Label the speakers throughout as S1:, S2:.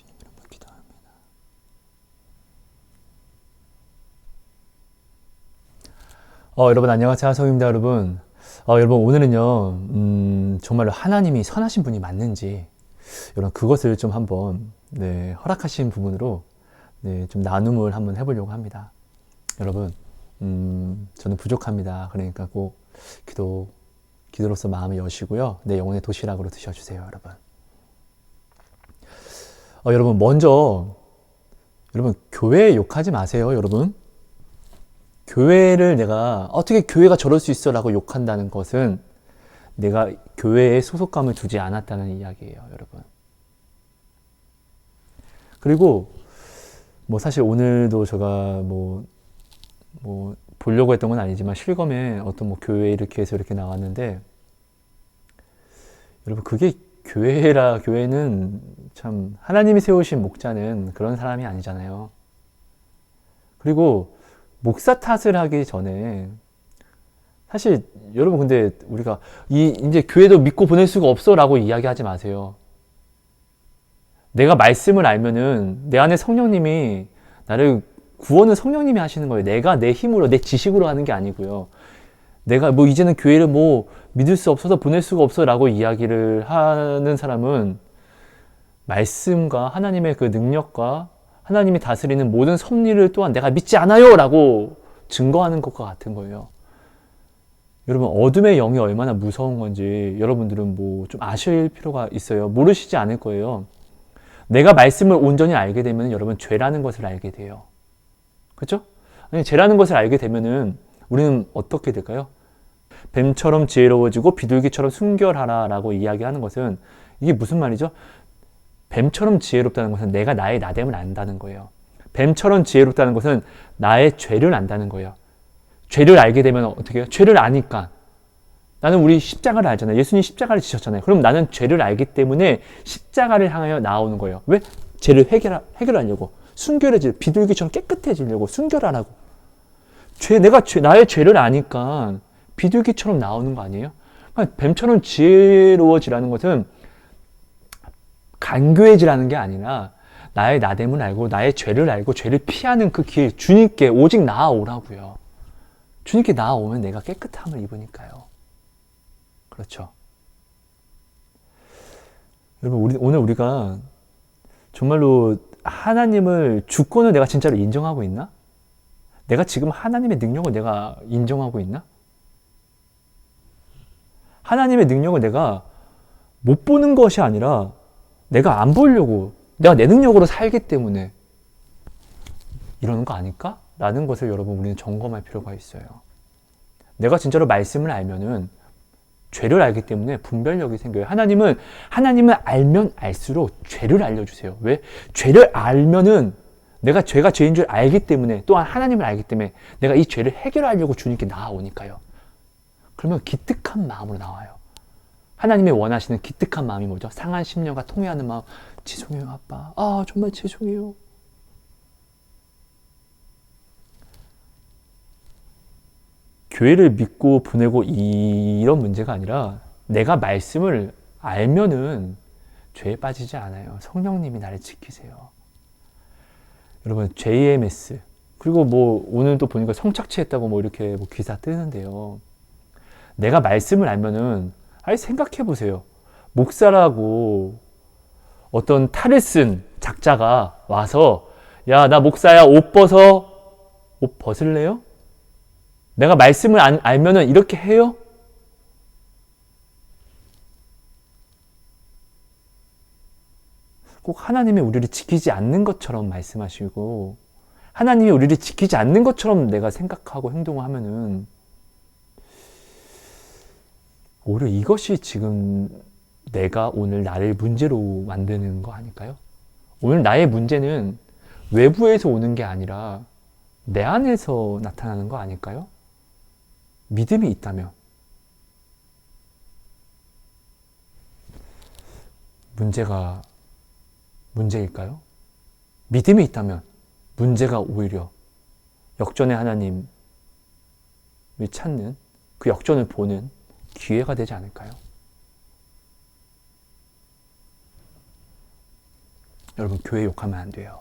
S1: 이름으로 기도합니다. 여러분 안녕하세요. 성입니다 여러분. 여러분 오늘은요 정말로 하나님이 선하신 분이 맞는지 여러분 그것을 좀 한번 허락하신 부분으로 좀 나눔을 한번 해보려고 합니다. 여러분 저는 부족합니다. 그러니까 꼭 기도로서 마음을 여시고요. 내 영혼의 도시락으로 드셔주세요. 여러분. 여러분 먼저 여러분 교회 욕하지 마세요. 여러분 교회를 내가 어떻게 교회가 저럴 수 있어 라고 욕한다는 것은 내가 교회에 소속감을 두지 않았다는 이야기예요. 여러분. 그리고 뭐 사실 오늘도 제가 뭐 보려고 했던 건 아니지만 실검에 어떤 뭐 교회 이렇게 해서 이렇게 나왔는데 여러분 그게 교회는 참 하나님이 세우신 목자는 그런 사람이 아니잖아요. 그리고 목사 탓을 하기 전에 사실 여러분 근데 우리가 이제 교회도 믿고 보낼 수가 없어 라고 이야기하지 마세요. 내가 말씀을 알면은 내 안에 성령님이 나를 구원은 성령님이 하시는 거예요. 내가 내 힘으로 내 지식으로 하는 게 아니고요. 내가 뭐 이제는 교회를 뭐 믿을 수 없어서 보낼 수가 없어 라고 이야기를 하는 사람은 말씀과 하나님의 그 능력과 하나님이 다스리는 모든 섭리를 또한 내가 믿지 않아요 라고 증거하는 것과 같은 거예요. 여러분 어둠의 영이 얼마나 무서운 건지 여러분들은 뭐 좀 아실 필요가 있어요. 모르시지 않을 거예요. 내가 말씀을 온전히 알게 되면 여러분 죄라는 것을 알게 돼요. 그렇죠? 아니 죄라는 것을 알게 되면은 우리는 어떻게 될까요? 뱀처럼 지혜로워지고 비둘기처럼 순결하라 라고 이야기하는 것은 이게 무슨 말이죠? 뱀처럼 지혜롭다는 것은 내가 나의 나됨을 안다는 거예요. 뱀처럼 지혜롭다는 것은 나의 죄를 안다는 거예요. 죄를 알게 되면 어떻게 해요? 죄를 아니까. 나는 우리 십자가를 알잖아요. 예수님 십자가를 지셨잖아요. 그럼 나는 죄를 알기 때문에 십자가를 향하여 나오는 거예요. 왜? 죄를 해결하려고. 순결해지려고. 비둘기처럼 깨끗해지려고. 순결하라고. 나의 죄를 아니까 비둘기처럼 나오는 거 아니에요? 그러니까 뱀처럼 지혜로워지라는 것은 간교해지라는 게 아니라 나의 나됨을 알고 나의 죄를 알고 죄를 피하는 그 길, 주님께 오직 나아오라고요. 주님께 나아오면 내가 깨끗함을 입으니까요. 그렇죠. 여러분 오늘 우리가 정말로 하나님을 주권을 내가 진짜로 인정하고 있나? 내가 지금 하나님의 능력을 내가 인정하고 있나? 하나님의 능력을 내가 못 보는 것이 아니라 내가 안 보려고 내가 내 능력으로 살기 때문에 이러는 거 아닐까? 라는 것을 여러분 우리는 점검할 필요가 있어요. 내가 진짜로 말씀을 알면은 죄를 알기 때문에 분별력이 생겨요. 하나님을 알면 알수록 죄를 알려주세요. 왜? 죄를 알면은 내가 죄가 죄인 줄 알기 때문에 또한 하나님을 알기 때문에 내가 이 죄를 해결하려고 주님께 나아오니까요. 그러면 기특한 마음으로 나와요. 하나님이 원하시는 기특한 마음이 뭐죠? 상한 심령과 통회하는 마음. 죄송해요 아빠. 정말 죄송해요. 교회를 믿고 보내고 이런 문제가 아니라 내가 말씀을 알면은 죄에 빠지지 않아요. 성령님이 나를 지키세요. 여러분 JMS 그리고 뭐 오늘 또 보니까 성착취했다고 뭐 이렇게 뭐 기사 뜨는데요. 내가 말씀을 알면은 생각해 보세요. 목사라고 어떤 탈을 쓴 작자가 와서 야, 나 목사야 옷 벗을래요? 내가 말씀을 알면은 이렇게 해요? 꼭 하나님이 우리를 지키지 않는 것처럼 말씀하시고 하나님이 우리를 지키지 않는 것처럼 내가 생각하고 행동을 하면은 오히려 이것이 지금 내가 오늘 나를 문제로 만드는 거 아닐까요? 오늘 나의 문제는 외부에서 오는 게 아니라 내 안에서 나타나는 거 아닐까요? 믿음이 있다면 문제일까요? 믿음이 있다면 문제가 오히려 역전의 하나님을 찾는 그 역전을 보는 기회가 되지 않을까요? 여러분, 교회 욕하면 안 돼요.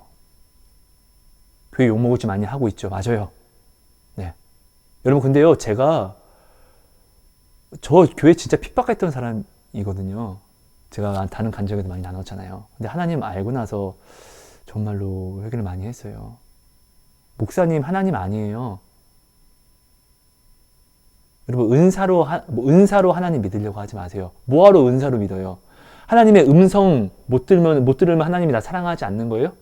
S1: 교회 욕먹을 지 많이 하고 있죠. 맞아요. 네. 여러분, 근데요, 저 교회 진짜 핍박했던 사람이거든요. 제가 다른 간증에도 많이 나눴잖아요. 근데 하나님 알고 나서 정말로 회개를 많이 했어요. 목사님, 하나님 아니에요. 여러분, 은사로 하나님 믿으려고 하지 마세요. 뭐하러 은사로 믿어요? 하나님의 음성 못 들으면 하나님이 나 사랑하지 않는 거예요?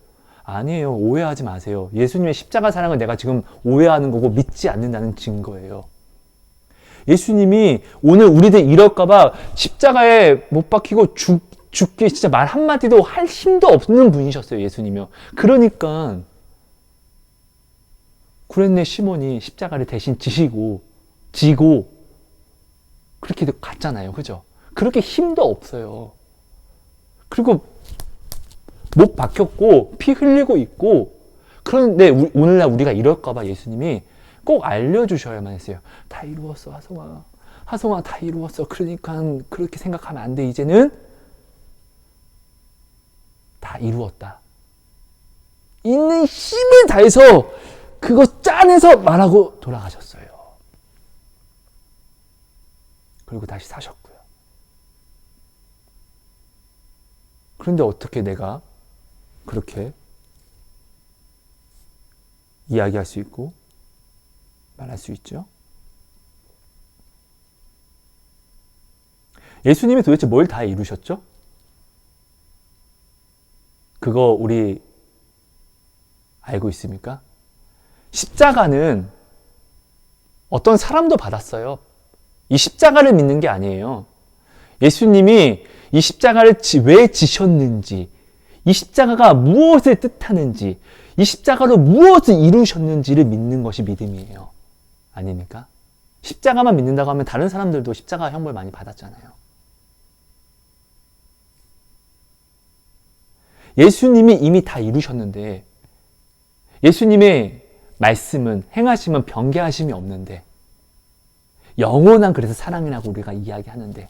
S1: 아니에요. 오해하지 마세요. 예수님의 십자가 사랑을 내가 지금 오해하는 거고 믿지 않는다는 증거예요. 예수님이 오늘 우리들 이럴까봐 십자가에 못 박히고 죽기 진짜 말 한마디도 할 힘도 없는 분이셨어요. 예수님이요. 그러니까 구레네 시몬이 십자가를 대신 지고 그렇게 갔잖아요. 그죠? 그렇게 힘도 없어요. 그리고 못 박혔고 피 흘리고 있고, 그런데 오늘날 우리가 이럴까봐 예수님이 꼭 알려주셔야만 했어요. 다 이루었어, 하송아 다 이루었어. 그러니까 그렇게 생각하면 안 돼. 이제는 다 이루었다. 있는 힘을 다해서 그거 짜내서 말하고 돌아가셨어요. 그리고 다시 사셨고요. 그런데 어떻게 내가 그렇게 이야기할 수 있고 말할 수 있죠? 예수님이 도대체 뭘 다 이루셨죠? 그거 우리 알고 있습니까? 십자가는 어떤 사람도 받았어요. 이 십자가를 믿는 게 아니에요. 예수님이 이 십자가를 왜 지셨는지, 이 십자가가 무엇을 뜻하는지, 이 십자가로 무엇을 이루셨는지를 믿는 것이 믿음이에요. 아닙니까? 십자가만 믿는다고 하면 다른 사람들도 십자가 형벌 많이 받았잖아요. 예수님이 이미 다 이루셨는데, 예수님의 말씀은, 행하심은 변개하심이 없는데, 영원한 그래서 사랑이라고 우리가 이야기하는데,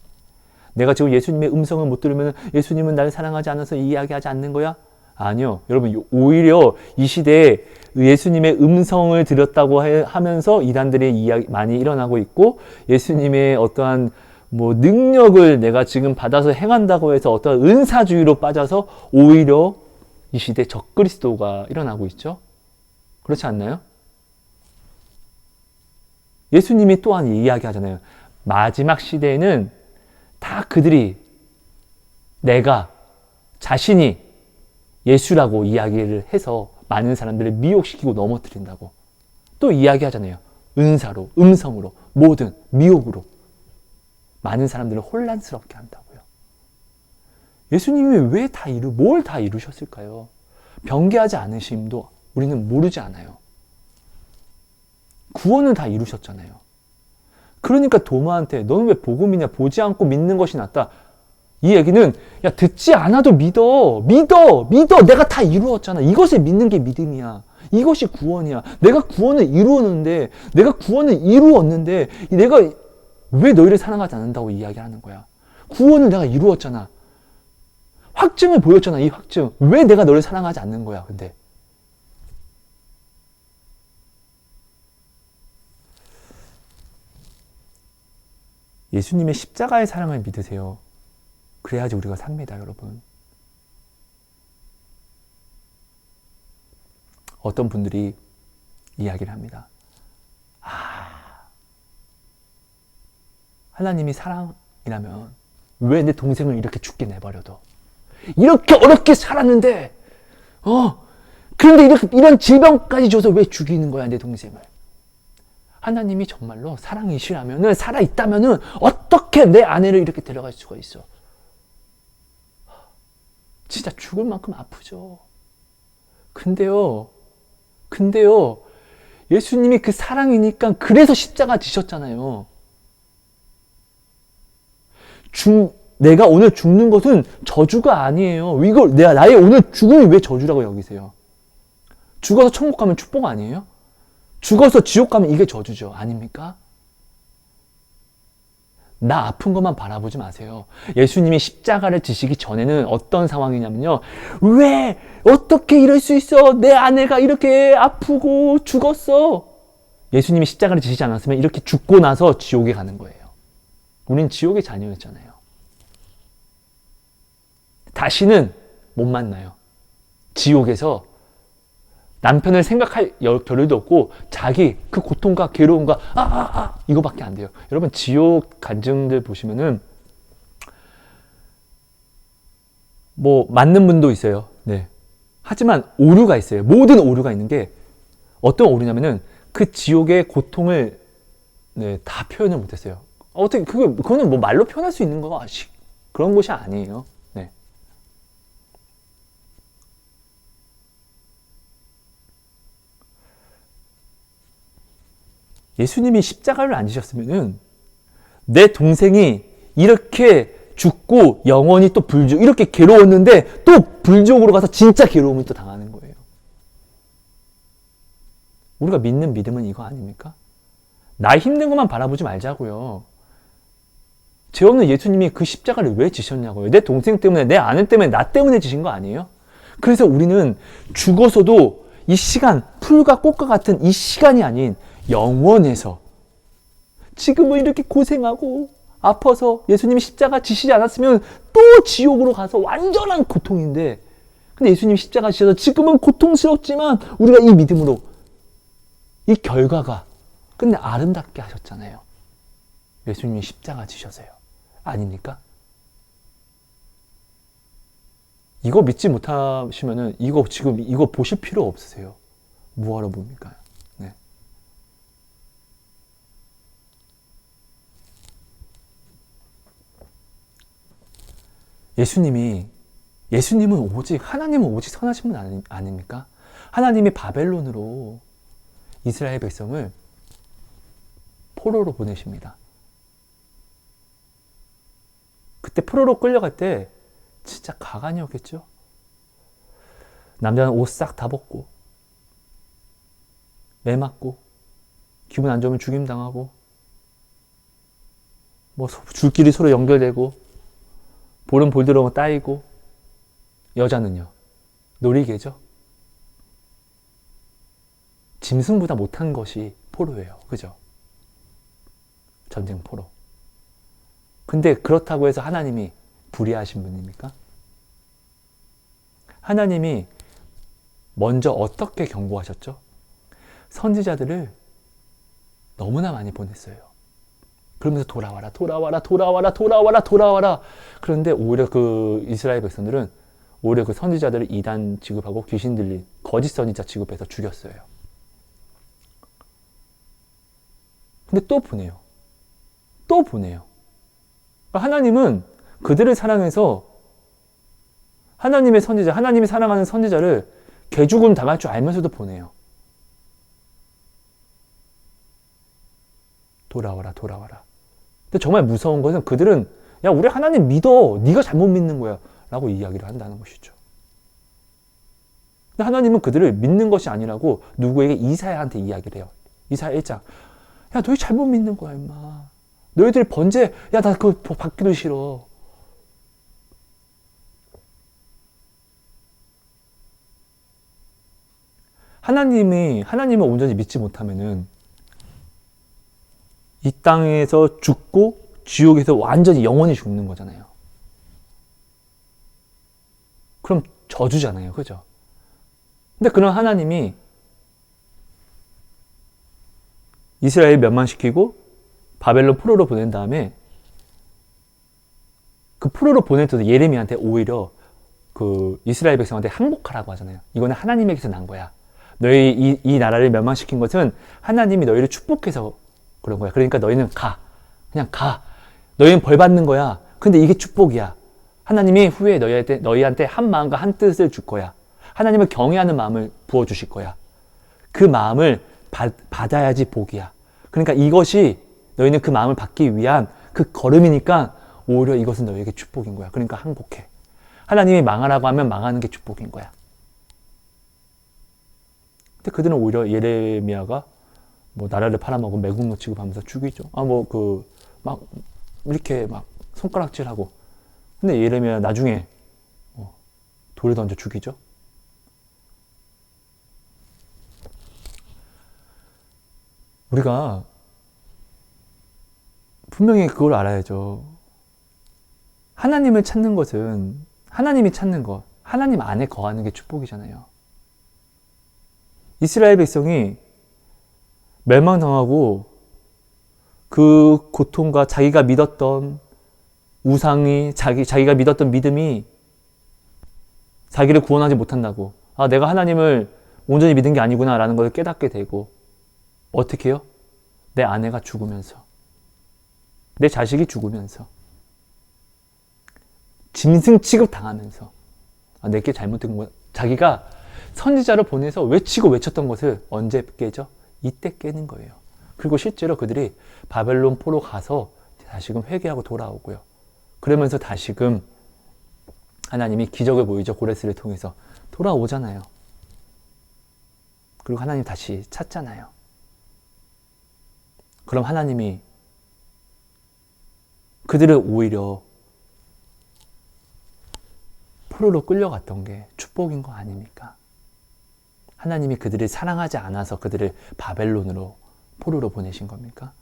S1: 내가 지금 예수님의 음성을 못 들으면 예수님은 나를 사랑하지 않아서 이야기하지 않는 거야? 아니요. 여러분, 오히려 이 시대에 예수님의 음성을 들었다고 하면서 이단들의 이야기 많이 일어나고 있고, 예수님의 어떠한 능력을 내가 지금 받아서 행한다고 해서 어떠한 은사주의로 빠져서 오히려 이 시대에 적그리스도가 일어나고 있죠. 그렇지 않나요? 예수님이 또한 이야기하잖아요. 마지막 시대에는 다 그들이 내가 자신이 예수라고 이야기를 해서 많은 사람들을 미혹시키고 넘어뜨린다고 또 이야기하잖아요. 은사로, 음성으로, 모든 미혹으로 많은 사람들을 혼란스럽게 한다고요. 예수님이 뭘 다 이루셨을까요? 변개하지 않으심도 우리는 모르지 않아요. 구원은 다 이루셨잖아요. 그러니까 도마한테 너는 왜 복음이냐, 보지 않고 믿는 것이 낫다. 이 얘기는 야, 듣지 않아도 믿어. 내가 다 이루었잖아. 이것을 믿는 게 믿음이야. 이것이 구원이야. 내가 구원을 이루었는데 내가 왜 너희를 사랑하지 않는다고 이야기하는 거야. 구원을 내가 이루었잖아. 확증을 보였잖아. 이 확증. 왜 내가 너를 사랑하지 않는 거야. 근데 예수님의 십자가의 사랑을 믿으세요. 그래야지 우리가 삽니다, 여러분. 어떤 분들이 이야기를 합니다. 하나님이 사랑이라면 왜 내 동생을 이렇게 죽게 내버려둬? 이렇게 어렵게 살았는데, 그런데 이런 질병까지 줘서 왜 죽이는 거야, 내 동생을? 하나님이 정말로 사랑이시라면은, 살아있다면은, 어떻게 내 아내를 이렇게 데려갈 수가 있어? 진짜 죽을 만큼 아프죠. 근데요, 예수님이 그 사랑이니까 그래서 십자가 지셨잖아요. 내가 오늘 죽는 것은 저주가 아니에요. 나의 오늘 죽음이 왜 저주라고 여기세요? 죽어서 천국 가면 축복 아니에요? 죽어서 지옥 가면 이게 저주죠. 아닙니까? 나 아픈 것만 바라보지 마세요. 예수님이 십자가를 지시기 전에는 어떤 상황이냐면요. 왜? 어떻게 이럴 수 있어? 내 아내가 이렇게 아프고 죽었어. 예수님이 십자가를 지시지 않았으면 이렇게 죽고 나서 지옥에 가는 거예요. 우린 지옥의 자녀였잖아요. 다시는 못 만나요. 지옥에서 남편을 생각할 겨를도 없고 자기 그 고통과 괴로움과 이거밖에 안 돼요. 여러분 지옥 간증들 보시면은 뭐 맞는 분도 있어요. 네. 하지만 오류가 있어요. 모든 오류가 있는 게 어떤 오류냐면은 그 지옥의 고통을 다 표현을 못했어요. 어떻게 그거는 뭐 말로 표현할 수 있는 거 그런 것이 아니에요. 네. 예수님이 십자가를 안 지셨으면은 내 동생이 이렇게 죽고 영원히 또 불지옥 이렇게 괴로웠는데 또 불지옥으로 가서 진짜 괴로움을 또 당하는 거예요. 우리가 믿는 믿음은 이거 아닙니까? 나 힘든 것만 바라보지 말자고요. 죄 없는 예수님이 그 십자가를 왜 지셨냐고요. 내 동생 때문에, 내 아내 때문에, 나 때문에 지신 거 아니에요? 그래서 우리는 죽어서도 이 시간, 풀과 꽃과 같은 이 시간이 아닌 영원에서 지금은 이렇게 고생하고 아파서 예수님이 십자가 지시지 않았으면 또 지옥으로 가서 완전한 고통인데, 근데 예수님이 십자가 지셔서 지금은 고통스럽지만 우리가 이 믿음으로 이 결과가 근데 아름답게 하셨잖아요. 예수님이 십자가 지셔서요. 아닙니까? 이거 믿지 못하시면은 지금 이거 보실 필요 없으세요. 뭐하러 봅니까? 네. 예수님은 오직 하나님은 오직 선하신 분 아닙니까? 하나님이 바벨론으로 이스라엘 백성을 포로로 보내십니다. 그때 포로로 끌려갈 때 진짜 가관이었겠죠? 남자는 옷 싹 다 벗고 매 맞고 기분 안 좋으면 죽임당하고 뭐 줄끼리 서로 연결되고 볼은 볼대로 따이고 여자는요 놀이개죠. 짐승보다 못한 것이 포로예요. 그죠? 전쟁 포로. 근데 그렇다고 해서 하나님이 불의하신 분입니까? 하나님이 먼저 어떻게 경고하셨죠? 선지자들을 너무나 많이 보냈어요. 그러면서 돌아와라. 그런데 오히려 그 이스라엘 백성들은 오히려 그 선지자들을 이단 취급하고 귀신 들린 거짓 선지자 취급해서 죽였어요. 근데 또 보내요. 하나님은 그들을 사랑해서 하나님의 선지자, 하나님이 사랑하는 선지자를 개죽음 당할 줄 알면서도 보내요. 돌아와라. 근데 정말 무서운 것은 그들은 야 우리 하나님 믿어. 네가 잘못 믿는 거야. 라고 이야기를 한다는 것이죠. 근데 하나님은 그들을 믿는 것이 아니라고 누구에게 이사야한테 이야기를 해요. 이사야 1장. 야 너희 잘못 믿는 거야 임마. 너희들 번제 야 나 그거 받기도 싫어. 하나님을 온전히 믿지 못하면은 이 땅에서 죽고 지옥에서 완전히 영원히 죽는 거잖아요. 그럼 저주잖아요. 그죠? 근데 그런 하나님이 이스라엘 멸망시키고 바벨론 포로로 보낸 다음에 그 포로로 보낼 때도 예레미야한테 오히려 그 이스라엘 백성한테 항복하라고 하잖아요. 이거는 하나님에게서 난 거야. 너희 이 나라를 멸망시킨 것은 하나님이 너희를 축복해서 그런 거야. 그러니까 너희는 그냥 가. 너희는 벌 받는 거야. 근데 이게 축복이야. 하나님이 후에 너희한테 한 마음과 한 뜻을 줄 거야. 하나님을 경외하는 마음을 부어주실 거야. 그 마음을 받아야지 복이야. 그러니까 이것이 너희는 그 마음을 받기 위한 그 걸음이니까 오히려 이것은 너희에게 축복인 거야. 그러니까 항복해. 하나님이 망하라고 하면 망하는 게 축복인 거야. 근데 그들은 오히려 예레미야가 뭐 나라를 팔아먹은 매국노 취급하면서 죽이죠. 이렇게 막 손가락질하고. 근데 예레미야 나중에 돌을 던져 죽이죠. 우리가 분명히 그걸 알아야죠. 하나님을 찾는 것은, 하나님이 찾는 것, 하나님 안에 거하는 게 축복이잖아요. 이스라엘 백성이 멸망당하고 그 고통과 자기가 믿었던 우상이, 자기가 믿었던 믿음이 자기를 구원하지 못한다고, 아, 내가 하나님을 온전히 믿은 게 아니구나 라는 걸 깨닫게 되고, 어떻게 해요? 내 아내가 죽으면서, 내 자식이 죽으면서, 짐승 취급 당하면서, 아, 내게 잘못된 거, 자기가 선지자를 보내서 외치고 외쳤던 것을 언제 깨죠? 이때 깨는 거예요. 그리고 실제로 그들이 바벨론 포로 가서 다시금 회개하고 돌아오고요. 그러면서 다시금 하나님이 기적을 보이죠. 고레스를 통해서 돌아오잖아요. 그리고 하나님 다시 찾잖아요. 그럼 하나님이 그들을 오히려 포로로 끌려갔던 게 축복인 거 아닙니까? 하나님이 그들을 사랑하지 않아서 그들을 바벨론으로, 포로로 보내신 겁니까?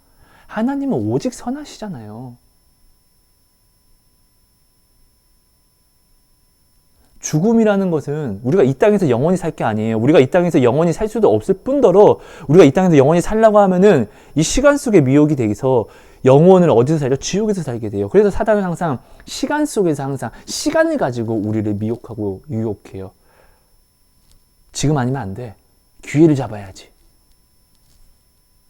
S1: 하나님은 오직 선하시잖아요. 죽음이라는 것은 우리가 이 땅에서 영원히 살 게 아니에요. 우리가 이 땅에서 영원히 살 수도 없을 뿐더러 우리가 이 땅에서 영원히 살라고 하면은 이 시간 속에 미혹이 되어서 영혼을 어디서 살죠? 지옥에서 살게 돼요. 그래서 사단은 항상 시간 속에서 항상 시간을 가지고 우리를 미혹하고 유혹해요. 지금 아니면 안 돼. 기회를 잡아야지.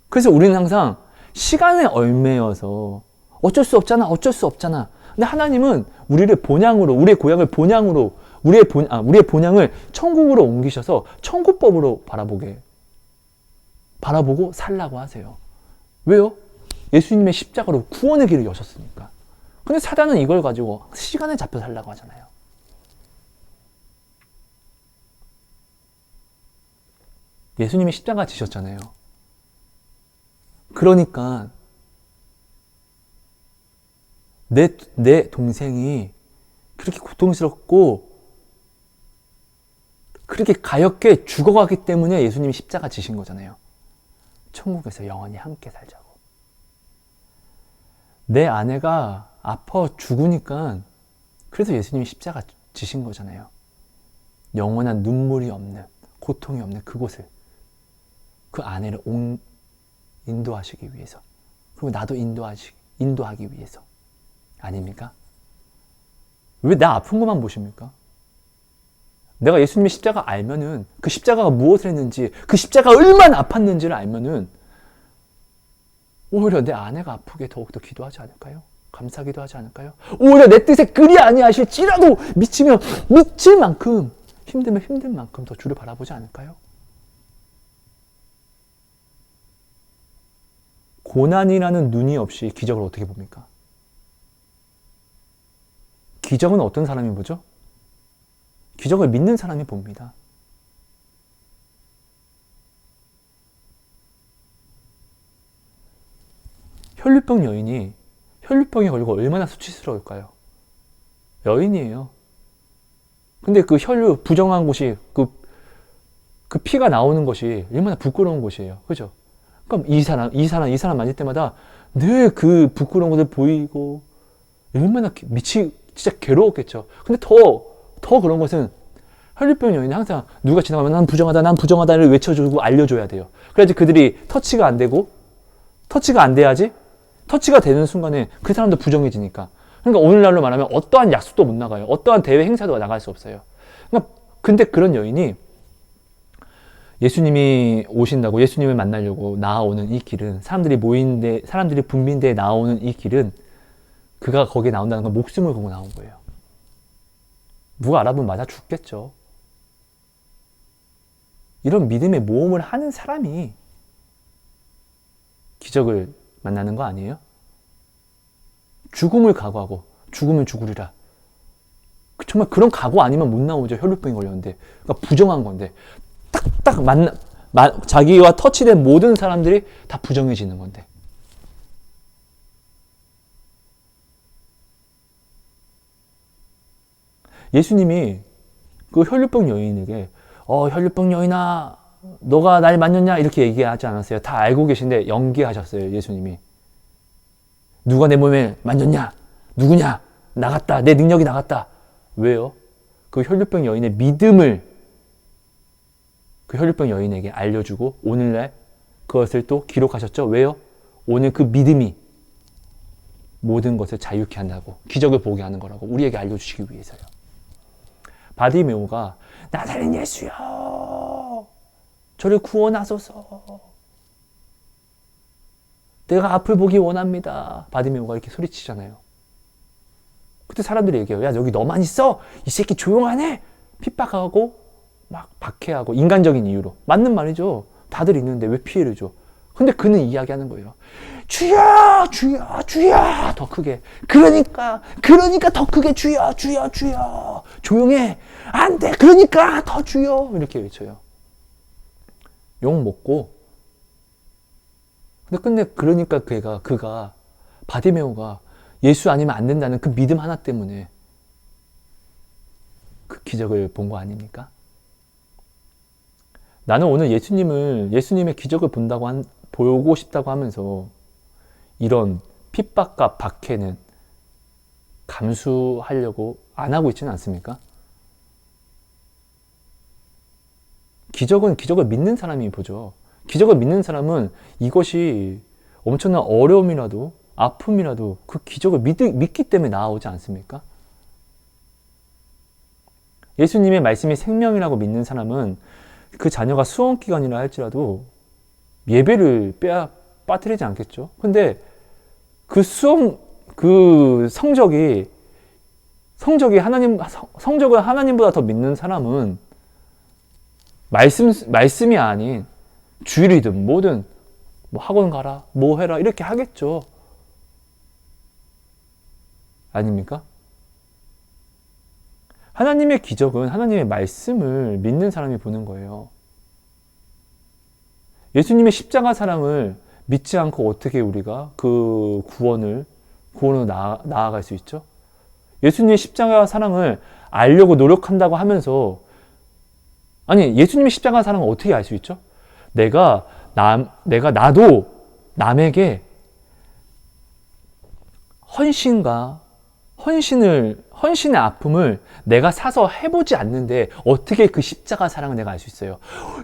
S1: 그래서 우리는 항상 시간에 얽매여서 어쩔 수 없잖아, 어쩔 수 없잖아. 근데 하나님은 우리를 본향으로, 우리의 고향을 본향으로, 우리의 본향을 천국으로 옮기셔서 천국법으로 바라보고 살라고 하세요. 왜요? 예수님의 십자가로 구원의 길을 여셨으니까. 근데 사단은 이걸 가지고 시간에 잡혀 살라고 하잖아요. 예수님이 십자가 지셨잖아요. 그러니까 내 동생이 그렇게 고통스럽고 그렇게 가엾게 죽어가기 때문에 예수님이 십자가 지신 거잖아요. 천국에서 영원히 함께 살자고. 내 아내가 아파 죽으니까 그래서 예수님이 십자가 지신 거잖아요. 영원한 눈물이 없는, 고통이 없는 그곳을, 그 아내를 인도하시기 위해서, 그리고 나도 인도하기 위해서. 아닙니까? 왜 나 아픈 것만 보십니까? 내가 예수님의 십자가 알면은, 그 십자가가 무엇을 했는지, 그 십자가가 얼마나 아팠는지를 알면은 오히려 내 아내가 아프게 더욱더 기도하지 않을까요? 감사기도 하지 않을까요? 오히려 내 뜻에 그리 아니하실지라도 미치면 미칠 만큼, 힘들면 힘든 만큼 더 주를 바라보지 않을까요? 고난이라는 눈이 없이 기적을 어떻게 봅니까? 기적은 어떤 사람이 보죠? 기적을 믿는 사람이 봅니다. 혈류병 여인이 혈류병에 걸리고 얼마나 수치스러울까요? 여인이에요. 근데 그 혈류 부정한 곳이, 그 피가 나오는 것이 얼마나 부끄러운 곳이에요. 그죠? 그럼 이 사람 만질 때마다 늘 그 부끄러운 것을 보이고 얼마나 진짜 괴로웠겠죠. 근데 더 그런 것은 혈류병 여인은 항상 누가 지나가면 난 부정하다를 외쳐주고 알려줘야 돼요. 그래야지 그들이 터치가 안 되고, 터치가 안 돼야지, 터치가 되는 순간에 그 사람도 부정해지니까. 그러니까 오늘날로 말하면 어떠한 약속도 못 나가요. 어떠한 대회 행사도 나갈 수 없어요. 그러니까 근데 그런 여인이 예수님이 오신다고, 예수님을 만나려고 나아오는 이 길은, 사람들이 붐빈 데에 나아오는 이 길은, 그가 거기에 나온다는 건 목숨을 걸고 나온 거예요. 누가 알아보면 맞아 죽겠죠. 이런 믿음의 모험을 하는 사람이 기적을 만나는 거 아니에요? 죽음을 각오하고 죽으면 죽으리라. 정말 그런 각오 아니면 못 나오죠. 혈류병이 걸렸는데. 그러니까 부정한 건데. 딱딱 자기와 터치된 모든 사람들이 다 부정해지는 건데. 예수님이 그 혈류병 여인에게 혈류병 여인아 너가 날 만졌냐 이렇게 얘기하지 않았어요. 다 알고 계신데 연기하셨어요. 예수님이. 누가 내 몸에 만졌냐? 누구냐? 나갔다. 내 능력이 나갔다. 왜요? 그 혈류병 여인의 믿음을 그 혈류병 여인에게 알려주고 오늘날 그것을 또 기록하셨죠. 왜요? 오늘 그 믿음이 모든 것을 자유케 한다고, 기적을 보게 하는 거라고 우리에게 알려주시기 위해서요. 바디메오가 나사렛 예수여 저를 구원하소서, 내가 앞을 보기 원합니다. 바디메오가 이렇게 소리치잖아요. 그때 사람들이 얘기해요. 야 여기 너만 있어? 이 새끼 조용하네? 핍박하고 막 박해하고 인간적인 이유로. 맞는 말이죠. 다들 있는데 왜 피해를 줘? 근데 그는 이야기하는 거예요. 주여 주여 주여 더 크게. 그러니까 더 크게 주여 주여 주여. 조용해. 안 돼. 그러니까 더 주여. 이렇게 외쳐요. 욕 먹고. 근데 그러니까 그가 바디메오가 예수 아니면 안 된다는 그 믿음 하나 때문에 그 기적을 본 거 아닙니까? 나는 오늘 예수님의 기적을 보고 싶다고 하면서 이런 핍박과 박해는 감수하려고 안 하고 있지는 않습니까? 기적을 믿는 사람이 보죠. 기적을 믿는 사람은 이것이 엄청난 어려움이라도 아픔이라도 그 기적을 믿기 때문에 나아오지 않습니까? 예수님의 말씀이 생명이라고 믿는 사람은 그 자녀가 수험기간이라 할지라도 예배를 빠뜨리지 않겠죠. 근데 그 성적을 하나님보다 더 믿는 사람은 말씀이 아닌 주일이든 뭐든 뭐 학원 가라, 뭐 해라 이렇게 하겠죠. 아닙니까? 하나님의 기적은 하나님의 말씀을 믿는 사람이 보는 거예요. 예수님의 십자가 사랑을 믿지 않고 어떻게 우리가 그 구원으로 나아갈 수 있죠? 예수님의 십자가 사랑을 알려고 노력한다고 하면서 예수님의 십자가 사랑을 어떻게 알 수 있죠? 나도 남에게 헌신의 아픔을 내가 사서 해보지 않는데 어떻게 그 십자가 사랑을 내가 알 수 있어요?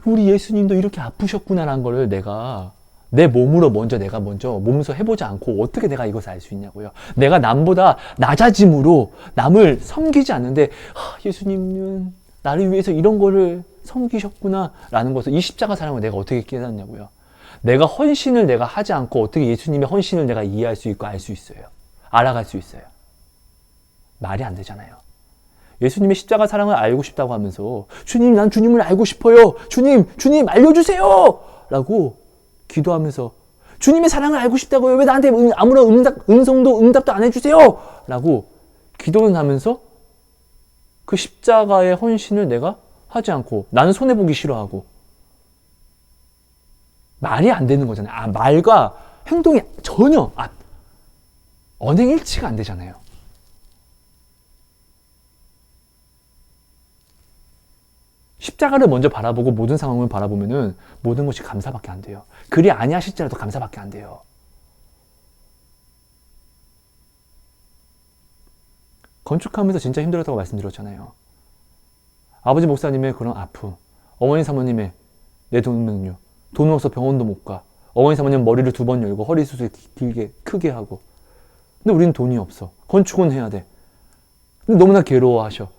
S1: 우리 예수님도 이렇게 아프셨구나라는 거를 내가 내 몸으로 내가 먼저 몸소 해보지 않고 어떻게 내가 이것을 알 수 있냐고요. 내가 남보다 낮아짐으로 남을 섬기지 않는데 예수님은 나를 위해서 이런 거를 섬기셨구나 라는 것을, 이 십자가 사랑을 내가 어떻게 깨닫냐고요. 내가 헌신을 내가 하지 않고 어떻게 예수님의 헌신을 내가 이해할 수 있고 알 수 있어요. 알아갈 수 있어요. 말이 안 되잖아요. 예수님의 십자가 사랑을 알고 싶다고 하면서 주님, 난 주님을 알고 싶어요. 주님 알려주세요. 라고 기도하면서 주님의 사랑을 알고 싶다고요. 왜 나한테 아무런 응답도 안 해주세요. 라고 기도는 하면서 그 십자가의 헌신을 내가 하지 않고 나는 손해보기 싫어하고 말이 안 되는 거잖아요. 말과 행동이 전혀 언행일치가 안 되잖아요. 십자가를 먼저 바라보고 모든 상황을 바라보면은 모든 것이 감사밖에 안 돼요. 그리 아니하실지라도 감사밖에 안 돼요. 건축하면서 진짜 힘들었다고 말씀드렸잖아요. 아버지 목사님의 그런 아픔, 어머니 사모님의 내 동면요, 돈 없어 병원도 못 가. 어머니 사모님 머리를 2번 열고 허리 수술 크게 하고. 근데 우리는 돈이 없어. 건축은 해야 돼. 근데 너무나 괴로워하셔.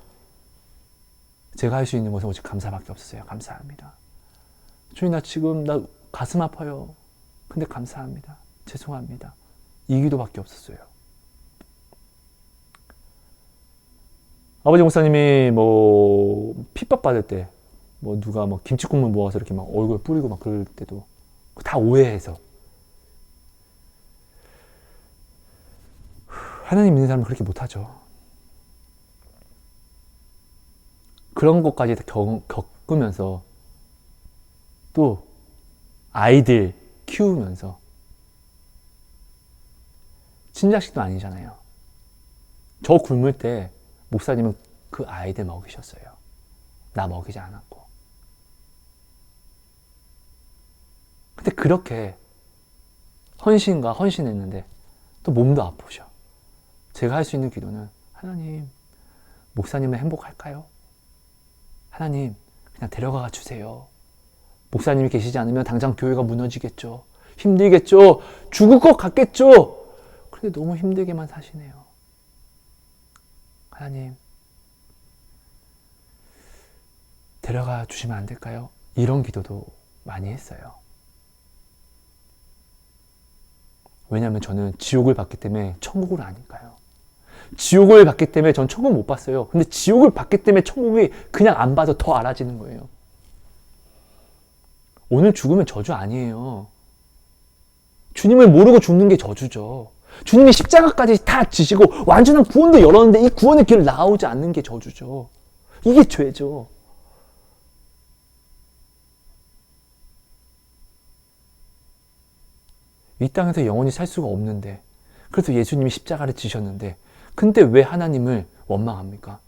S1: 제가 할 수 있는 것은 오직 감사밖에 없었어요. 감사합니다. 주님, 나 가슴 아파요. 근데 감사합니다. 죄송합니다. 이 기도밖에 없었어요. 아버지 목사님이 핍박받을 때 누가 김치국물 모아서 이렇게 얼굴 뿌리고 그럴 때도 다 오해해서. 하나님 믿는 사람은 그렇게 못하죠. 그런 것까지 겪으면서 또 아이들 키우면서 친자식도 아니잖아요. 저 굶을 때 목사님은 그 아이들 먹이셨어요. 나 먹이지 않았고. 근데 그렇게 헌신했는데 또 몸도 아프셔. 제가 할 수 있는 기도는 하나님, 목사님은 행복할까요? 하나님, 그냥 데려가 주세요. 목사님이 계시지 않으면 당장 교회가 무너지겠죠. 힘들겠죠. 죽을 것 같겠죠. 그런데 너무 힘들게만 사시네요. 하나님, 데려가 주시면 안 될까요? 이런 기도도 많이 했어요. 왜냐하면 저는 지옥을 봤기 때문에 천국을 아니까요. 지옥을 봤기 때문에 전 천국 못 봤어요. 근데 지옥을 봤기 때문에 천국이 그냥 안 봐도 더 알아지는 거예요. 오늘 죽으면 저주 아니에요. 주님을 모르고 죽는 게 저주죠. 주님이 십자가까지 다 지시고 완전한 구원도 열었는데 이 구원의 길을 나오지 않는 게 저주죠. 이게 죄죠. 이 땅에서 영원히 살 수가 없는데, 그래서 예수님이 십자가를 지셨는데, 근데 왜 하나님을 원망합니까?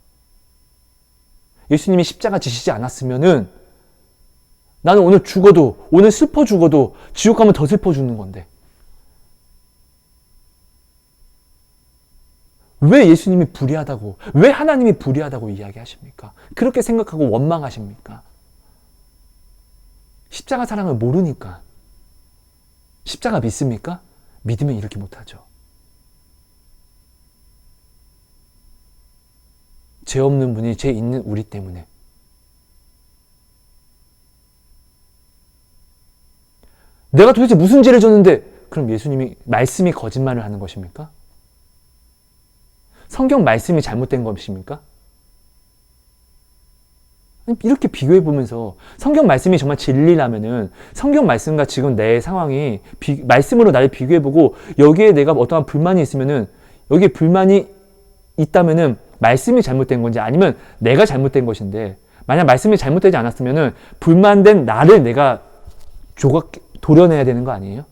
S1: 예수님이 십자가 지시지 않았으면은 나는 오늘 죽어도, 오늘 슬퍼 죽어도 지옥 가면 더 슬퍼 죽는 건데. 왜 예수님이 불의하다고, 왜 하나님이 불의하다고 이야기하십니까? 그렇게 생각하고 원망하십니까? 십자가 사랑을 모르니까. 십자가 믿습니까? 믿으면 이렇게 못하죠. 죄 없는 분이 죄 있는 우리 때문에. 내가 도대체 무슨 죄를 졌는데 그럼 예수님이 말씀이 거짓말을 하는 것입니까? 성경 말씀이 잘못된 것입니까? 이렇게 비교해 보면서 성경 말씀이 정말 진리라면은 성경 말씀과 지금 내 상황이 말씀으로 나를 비교해 보고 여기에 내가 어떠한 불만이 있으면은 여기에 불만이 있다면은 말씀이 잘못된 건지 아니면 내가 잘못된 것인데 만약 말씀이 잘못되지 않았으면은 불만된 나를 내가 도려내야 되는 거 아니에요?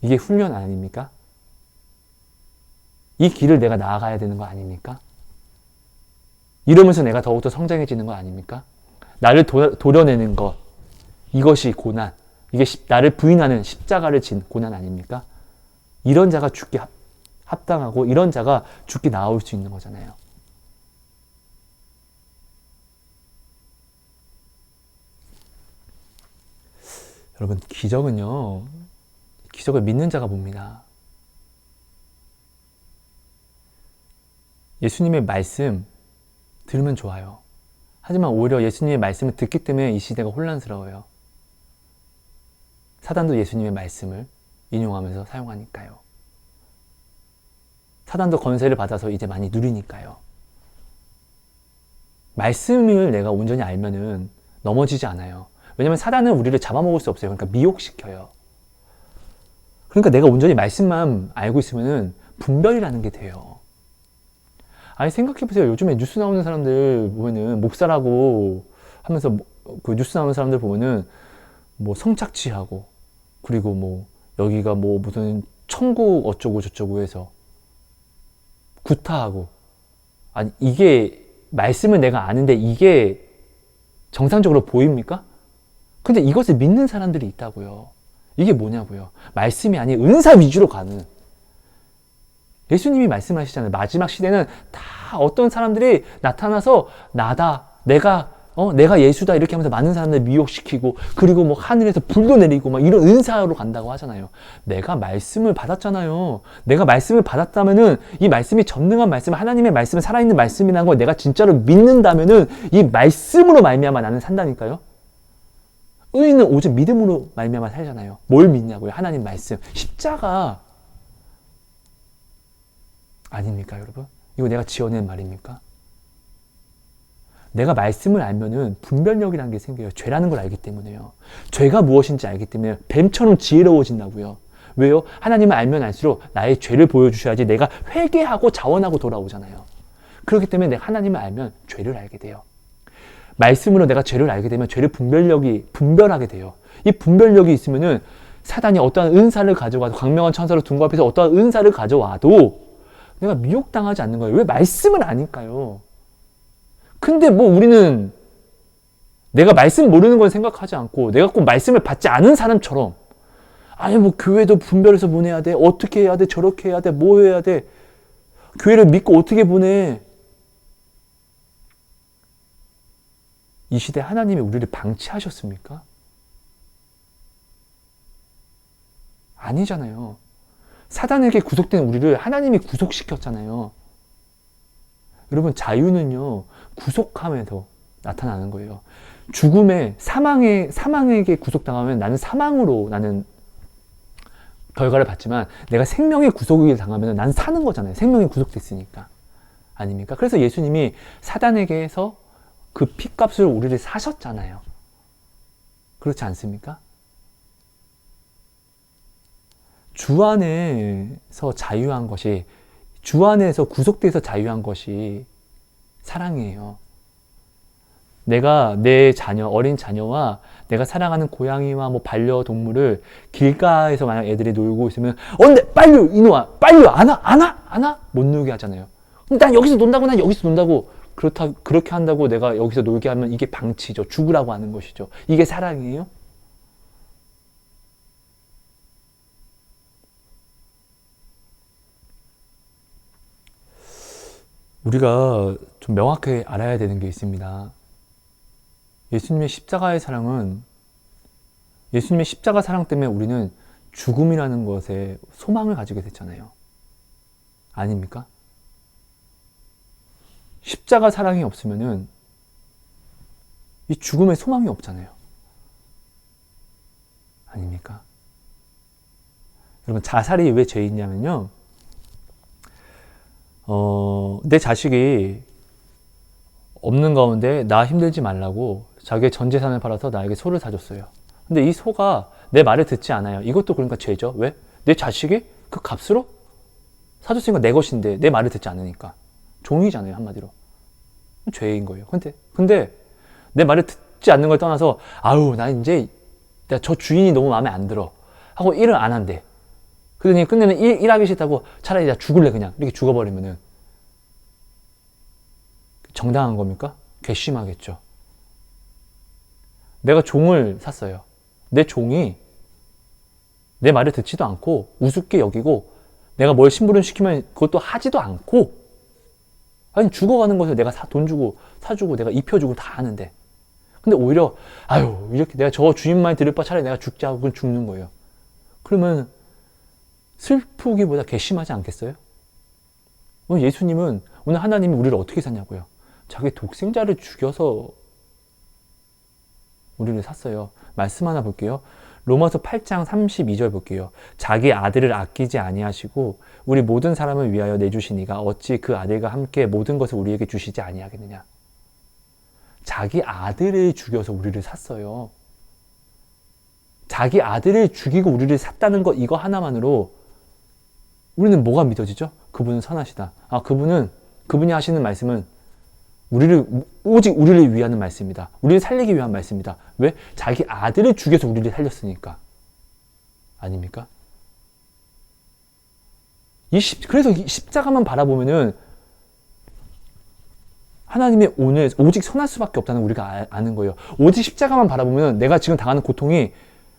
S1: 이게 훈련 아닙니까? 이 길을 내가 나아가야 되는 거 아닙니까? 이러면서 내가 더욱더 성장해지는 거 아닙니까? 나를 도려내는 것, 이것이 고난, 이게 나를 부인하는 십자가를 진 고난 아닙니까? 이런 자가 죽기 합당하고 이런 자가 죽기 나올 수 있는 거잖아요. 여러분, 기적은요, 기적을 믿는 자가 봅니다. 예수님의 말씀 들으면 좋아요. 하지만 오히려 예수님의 말씀을 듣기 때문에 이 시대가 혼란스러워요. 사단도 예수님의 말씀을 인용하면서 사용하니까요. 사단도 권세를 받아서 이제 많이 누리니까요. 말씀을 내가 온전히 알면은 넘어지지 않아요. 왜냐면 사단은 우리를 잡아먹을 수 없어요. 그러니까 미혹시켜요. 그러니까 내가 온전히 말씀만 알고 있으면은 분별이라는 게 돼요. 아니 생각해보세요. 요즘에 뉴스 나오는 사람들 보면은 목사라고 하면서 그 뉴스 나오는 사람들 보면은 뭐 성착취하고 그리고 뭐 여기가 뭐 무슨 천국 어쩌고 저쩌고 해서 구타하고 아니 이게 말씀을 내가 아는데 이게 정상적으로 보입니까? 근데 이것을 믿는 사람들이 있다고요. 이게 뭐냐고요. 말씀이 아닌 은사 위주로 가는. 예수님이 말씀하시잖아요. 마지막 시대는 다 어떤 사람들이 나타나서 나다, 내가 예수다 이렇게 하면서 많은 사람들 미혹시키고 그리고 뭐 하늘에서 불도 내리고 막 이런 은사로 간다고 하잖아요. 내가 말씀을 받았잖아요. 내가 말씀을 받았다면은 이 말씀이 전능한 말씀, 하나님의 말씀은 살아있는 말씀이라는 걸 내가 진짜로 믿는다면은 이 말씀으로 말미암아 나는 산다니까요. 의인은 오직 믿음으로 말미암아 살잖아요. 뭘 믿냐고요? 하나님 말씀. 십자가 아닙니까, 여러분? 이거 내가 지어낸 말입니까? 내가 말씀을 알면은 분별력이라는 게 생겨요. 죄라는 걸 알기 때문에요. 죄가 무엇인지 알기 때문에 뱀처럼 지혜로워진다고요. 왜요? 하나님을 알면 알수록 나의 죄를 보여주셔야지 내가 회개하고 자원하고 돌아오잖아요. 그렇기 때문에 내가 하나님을 알면 죄를 알게 돼요. 말씀으로 내가 죄를 알게 되면 죄를 분별하게 돼요. 이 분별력이 있으면은 사단이 어떠한 은사를 가져와도 광명한 천사로 둔 거 앞에서 어떠한 은사를 가져와도 내가 미혹당하지 않는 거예요. 왜? 말씀을 아니까요. 근데 뭐 우리는 내가 말씀 모르는 건 생각하지 않고 내가 꼭 말씀을 받지 않은 사람처럼 아니 뭐 교회도 분별해서 보내야 돼. 어떻게 해야 돼. 저렇게 해야 돼. 뭐 해야 돼. 교회를 믿고 어떻게 보내. 이 시대 하나님이 우리를 방치하셨습니까? 아니잖아요. 사단에게 구속된 우리를 하나님이 구속시켰잖아요. 여러분 자유는요. 구속함에서 나타나는 거예요. 사망에게 구속당하면 나는 사망으로 나는 결과를 받지만 내가 생명의 구속을 당하면 나는 사는 거잖아요. 생명이 구속됐으니까. 아닙니까? 그래서 예수님이 사단에게서 그 핏값을 우리를 사셨잖아요. 그렇지 않습니까? 주 안에서 자유한 것이, 주 안에서 구속돼서 자유한 것이 사랑이에요. 내가 내 자녀, 어린 자녀와 내가 사랑하는 고양이와 뭐 반려동물을 길가에서 만약 애들이 놀고 있으면 언제 빨리 이놈아 빨리 안 와? 못 놀게 하잖아요. 난 여기서 논다고 난 여기서 논다고 그렇게 한다고 내가 여기서 놀게 하면 이게 방치죠. 죽으라고 하는 것이죠. 이게 사랑이에요? 우리가 좀 명확하게 알아야 되는 게 있습니다. 예수님의 십자가의 사랑은 예수님의 십자가 사랑 때문에 우리는 죽음이라는 것에 소망을 가지게 됐잖아요. 아닙니까? 십자가 사랑이 없으면은 이 죽음에 소망이 없잖아요. 아닙니까? 여러분 자살이 왜 죄이냐면요. 내 자식이 없는 가운데 나 힘들지 말라고 자기의 전 재산을 팔아서 나에게 소를 사줬어요. 근데 이 소가 내 말을 듣지 않아요. 이것도 그러니까 죄죠. 왜? 내 자식이 그 값으로 사줬으니까 내 것인데 내 말을 듣지 않으니까. 종이잖아요, 한마디로. 죄인 거예요. 근데 내 말을 듣지 않는 걸 떠나서 아우 나 이제 저 주인이 너무 마음에 안 들어 하고 일을 안 한대. 그러더니 끝내는 일하기 싫다고 차라리 나 죽을래 그냥 이렇게 죽어버리면은 정당한 겁니까? 괘씸하겠죠. 내가 종을 샀어요. 내 종이 내 말을 듣지도 않고 우습게 여기고 내가 뭘 심부름 시키면 그것도 하지도 않고 아니 죽어가는 것을 내가 돈 주고 사주고 내가 입혀주고 다 하는데 근데 오히려 아유 이렇게 내가 저 주인 말 들을 바 차라리 내가 죽자 하고 죽는 거예요. 그러면 슬프기보다 괘씸하지 않겠어요? 오늘 예수님은 오늘 하나님이 우리를 어떻게 샀냐고요? 자기 독생자를 죽여서 우리를 샀어요. 말씀 하나 볼게요. 로마서 8장 32절 볼게요. 자기 아들을 아끼지 아니하시고 우리 모든 사람을 위하여 내주시니가 어찌 그 아들과 함께 모든 것을 우리에게 주시지 아니하겠느냐. 자기 아들을 죽여서 우리를 샀어요. 자기 아들을 죽이고 우리를 샀다는 것 이거 하나만으로 우리는 뭐가 믿어지죠? 그분은 선하시다. 그분이 하시는 말씀은 오직 우리를 위하는 말씀이다. 우리를 살리기 위한 말씀이다. 왜? 자기 아들을 죽여서 우리를 살렸으니까. 아닙니까? 그래서 이 십자가만 바라보면은 하나님의 오늘 오직 선할 수밖에 없다는 우리가 아는 거예요. 오직 십자가만 바라보면 내가 지금 당하는 고통이